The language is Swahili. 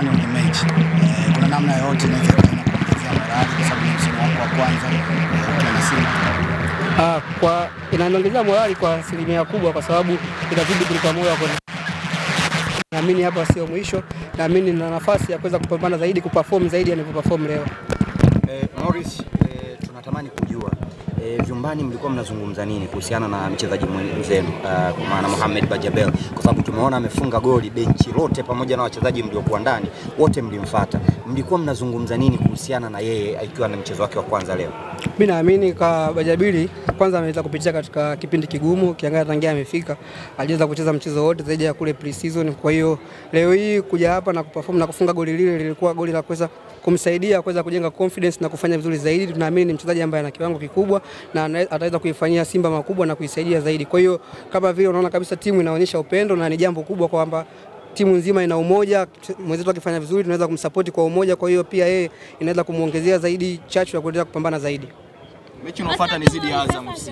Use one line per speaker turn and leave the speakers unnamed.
Ni mechi. Kuna namna yote inaweza kuongezea morali kwa sababu ni msimu wako wa kwanza na Simba.
Kwa inaongezea morali kwa asilimia kubwa kwa sababu inazidi kulipa moyo kwa naamini hapa sio mwisho, naamini nina nafasi ya kuweza kupambana zaidi, kuperform zaidi yanavyoperform leo.
Morris, tunatamani kujua vyumbani mlikuwa mnazungumza nini kuhusiana na mchezaji mwenzenu kwa maana Mohamed Bajabel, kwa sababu tumeona amefunga goli, benchi lote pamoja na wachezaji mliokuwa ndani wote mlimfuata. Mlikuwa mnazungumza nini kuhusiana na yeye akiwa na mchezo wake wa kwanza leo?
Mimi naamini kwa Bajabili kwanza ameweza kupitia katika kipindi kigumu, kiangalia tangia amefika aliweza kucheza mchezo wote zaidi ya kule pre-season. Kwa hiyo leo hii kuja hapa na kuperform na kufunga goli lile lilikuwa goli la kuweza kumsaidia kuweza kujenga confidence na kufanya vizuri zaidi. Tunaamini ni mchezaji ambaye ana kiwango kikubwa na ataweza kuifanyia Simba makubwa na kuisaidia zaidi. Kwa hiyo kama vile unaona kabisa timu inaonyesha upendo na ni jambo kubwa kwamba timu nzima ina umoja. Mwenzetu akifanya vizuri tunaweza kumsupport kwa umoja, kwa hiyo pia yeye inaweza kumuongezea zaidi chachu ya kuendelea kupambana zaidi.
Mechi inayofuata ni zidi ya Azam FC.